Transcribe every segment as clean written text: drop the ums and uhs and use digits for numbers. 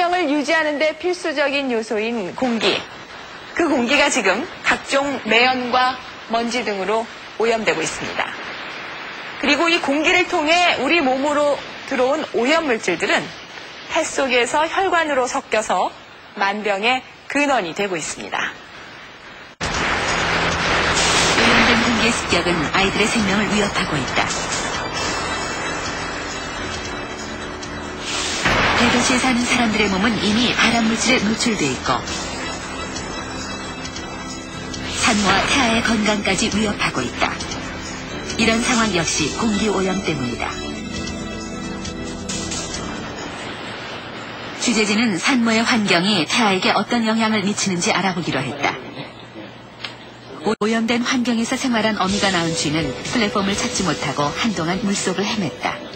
생명을 유지하는 데 필수적인 요소인 공기. 그 공기가 지금 각종 매연과 먼지 등으로 오염되고 있습니다. 그리고 이 공기를 통해 우리 몸으로 들어온 오염물질들은 폐 속에서 혈관으로 섞여서 만병의 근원이 되고 있습니다. 오염된 공기의 습격은 아이들의 생명을 위협하고 있다. 대도시에 사는 사람들의 몸은 이미 발암물질에 노출돼 있고 산모와 태아의 건강까지 위협하고 있다. 이런 상황 역시 공기오염 때문이다. 취재진은 산모의 환경이 태아에게 어떤 영향을 미치는지 알아보기로 했다. 오염된 환경에서 생활한 어미가 낳은 쥐는 플랫폼을 찾지 못하고 한동안 물속을 헤맸다.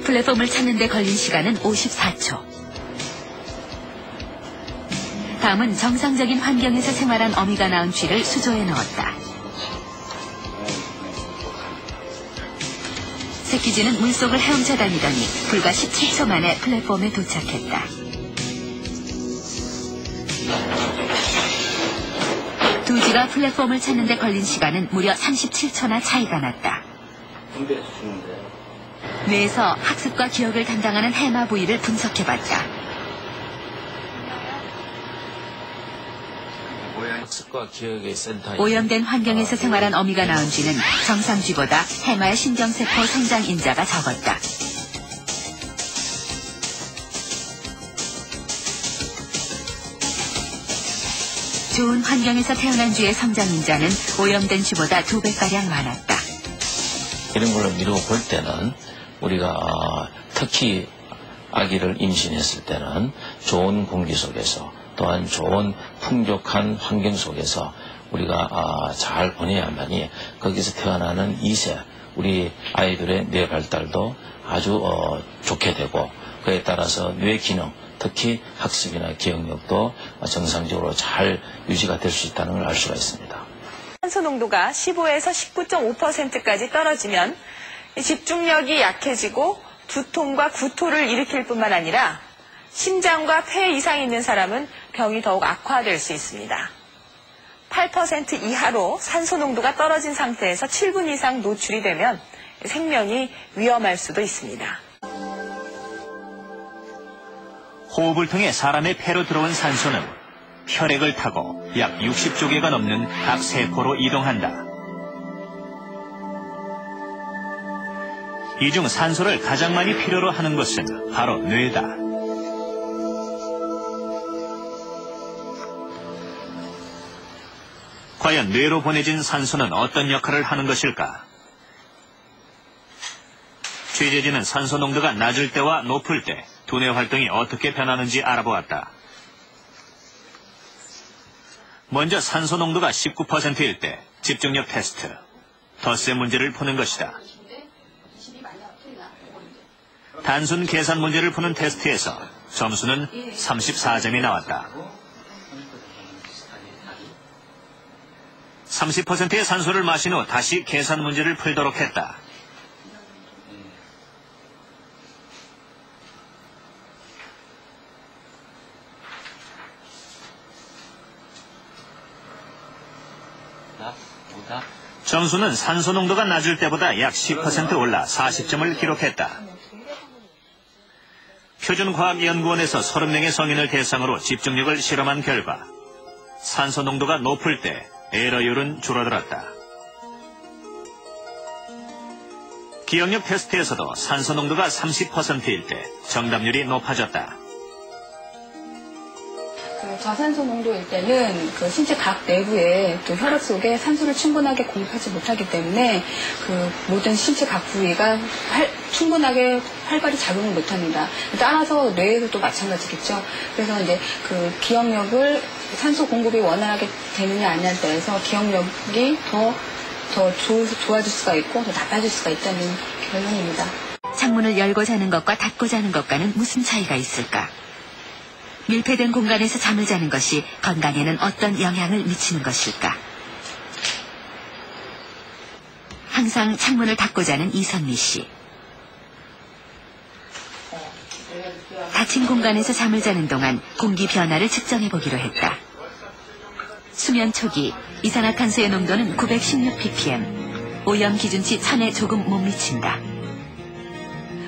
플랫폼을 찾는 데 걸린 시간은 54초. 다음은 정상적인 환경에서 생활한 어미가 낳은 쥐를 수조에 넣었다. 새끼쥐는 물속을 헤엄쳐 다니더니 불과 17초 만에 플랫폼에 도착했다. 두 쥐가 플랫폼을 찾는 데 걸린 시간은 무려 37초나 차이가 났다. 뇌에서 학습과 기억을 담당하는 해마 부위를 분석해봤다. 학습과 기억의 센터. 오염된 환경에서 생활한 어미가 낳은 쥐는 정상 쥐보다 해마의 신경세포 성장 인자가 적었다. 좋은 환경에서 태어난 쥐의 성장 인자는 오염된 쥐보다 2배가량 많았다. 이런 걸로 미루어 볼 때는 우리가 특히 아기를 임신했을 때는 좋은 공기 속에서 또한 좋은 풍족한 환경 속에서 우리가 잘 보내야만이 거기서 태어나는 2세 우리 아이들의 뇌 발달도 아주 좋게 되고 그에 따라서 뇌 기능 특히 학습이나 기억력도 정상적으로 잘 유지가 될 수 있다는 걸 알 수가 있습니다. 산소 농도가 15에서 19.5%까지 떨어지면 집중력이 약해지고 두통과 구토를 일으킬 뿐만 아니라 심장과 폐 이상이 있는 사람은 병이 더욱 악화될 수 있습니다. 8% 이하로 산소 농도가 떨어진 상태에서 7분 이상 노출이 되면 생명이 위험할 수도 있습니다. 호흡을 통해 사람의 폐로 들어온 산소는 혈액을 타고 약 60조 개가 넘는 각 세포로 이동한다. 이 중 산소를 가장 많이 필요로 하는 것은 바로 뇌다. 과연 뇌로 보내진 산소는 어떤 역할을 하는 것일까? 취재진은 산소 농도가 낮을 때와 높을 때 두뇌 활동이 어떻게 변하는지 알아보았다. 먼저 산소 농도가 19%일 때 집중력 테스트, 덧세 문제를 푸는 것이다. 단순 계산 문제를 푸는 테스트에서 점수는 34점이 나왔다. 30%의 산소를 마신 후 다시 계산 문제를 풀도록 했다. 점수는 산소 농도가 낮을 때보다 약 10% 올라 40점을 기록했다. 표준과학연구원에서 30명의 성인을 대상으로 집중력을 실험한 결과 산소 농도가 높을 때 에러율은 줄어들었다. 기억력 테스트에서도 산소 농도가 30%일 때 정답률이 높아졌다. 저산소 농도일 때는 신체 각 내부에 또 혈액 속에 산소를 충분하게 공급하지 못하기 때문에 모든 신체 각 부위가 충분하게 활발히 작용을 못합니다. 따라서 뇌에서도 마찬가지겠죠. 그래서 이제 기억력을 산소 공급이 원활하게 되느냐 아니냐에 따라서 기억력이 더 좋아질 수가 있고 더 나빠질 수가 있다는 결론입니다. 창문을 열고 자는 것과 닫고 자는 것과는 무슨 차이가 있을까? 밀폐된 공간에서 잠을 자는 것이 건강에는 어떤 영향을 미치는 것일까? 항상 항상 창문을 닫고 자는 이선미 씨. 닫힌 공간에서 잠을 자는 동안 공기 변화를 측정해 보기로 했다. 수면 초기 이산화탄소의 농도는 916ppm, 오염 기준치 1000에 조금 못 미친다.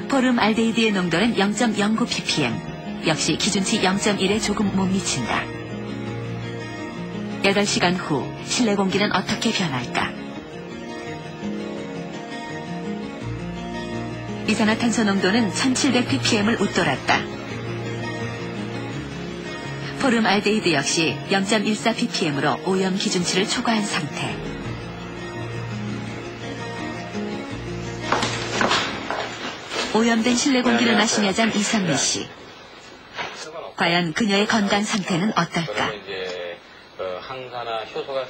포름 알데히드의 농도는 0.09ppm, 역시 기준치 0.1에 조금 못 미친다. 8시간 후 실내 공기는 어떻게 변할까? 이산화탄소 농도는 1700ppm을 웃돌았다. 포름 알데히드 역시 0.14ppm으로 오염 기준치를 초과한 상태. 오염된 실내 공기를 마시며 잔 이선미 씨. 과연 그녀의 건강 상태는 어떨까? 항산화 효소가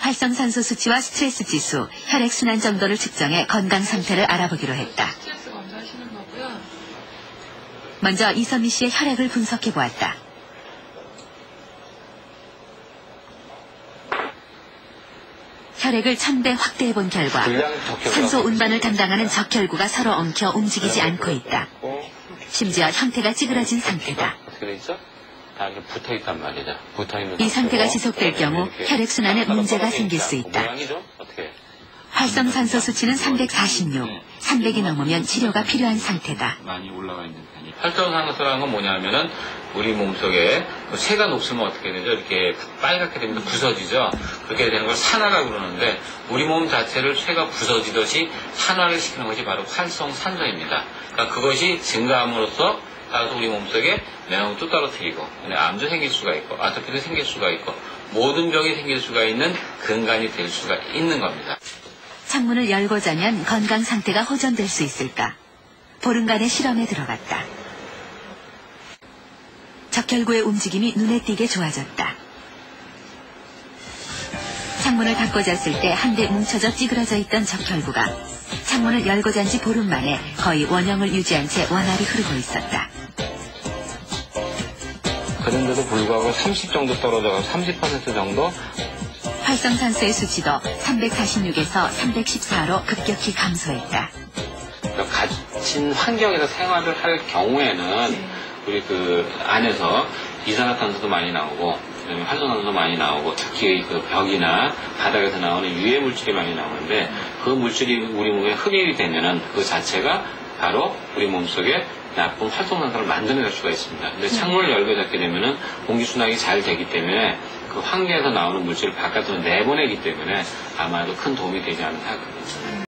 활성산소 수치와 스트레스 지수, 혈액순환 정도를 측정해 건강 상태를 알아보기로 했다. 스트레스 검사하시는 거고요. 먼저 이선미 씨의 혈액을 분석해 보았다. 혈액을 1000배 확대해 본 결과 산소 운반을 담당하는 적혈구가 서로 엉켜 움직이지 않고 있다. 심지어 형태가 찌그러진 상태다. 어떻게 돼 있어? 다 이렇게 붙어 있단 말이다. 붙어 있는 이 상태가 지속될 경우 혈액순환에 문제가 생길 수 있다. 모양이죠? 어떻게? 활성산소 수치는 346, 300이 넘으면 치료가 필요한 상태다. 많이 올라가 있는 편이. 활성산소라는 건 뭐냐면은 우리 몸속에 쇠가 녹슬면 어떻게 되죠? 이렇게 빨갛게 되면 부서지죠. 그렇게 되는 걸 산화라고 그러는데 우리 몸 자체를 쇠가 부서지듯이 산화를 시키는 것이 바로 활성산소입니다. 그러니까 그것이 증가함으로써 따라서 우리 몸속에 면역도 떨어뜨리고 암도 생길 수가 있고 아토피도 생길 수가 있고 모든 병이 생길 수가 있는 근간이 될 수가 있는 겁니다. 창문을 열고 자면 건강 상태가 호전될 수 있을까? 보름간의 실험에 들어갔다. 적혈구의 움직임이 눈에 띄게 좋아졌다. 창문을 닫고 잤을 때 한데 뭉쳐져 찌그러져 있던 적혈구가 창문을 열고 잔 지 보름 만에 거의 원형을 유지한 채 원활히 흐르고 있었다. 그런데도 불구하고 30 정도 떨어져서 30% 정도 활성산소의 수치도 346에서 314로 급격히 감소했다. 갇힌 환경에서 생활을 할 경우에는 우리 그 안에서 이산화탄소도 많이 나오고 그다음에 활성산소도 많이 나오고 특히 그 벽이나 바닥에서 나오는 유해 물질이 많이 나오는데 그 물질이 우리 몸에 흡입이 되면은 그 자체가 바로 우리 몸속에 나쁜 활성산소를 만들어낼 수가 있습니다. 근데 창문을 열고 닫게 되면은 공기순환이 잘 되기 때문에 그 환기에서 나오는 물질을 바깥으로 내보내기 때문에 아마도 큰 도움이 되지 않나 생각합니다.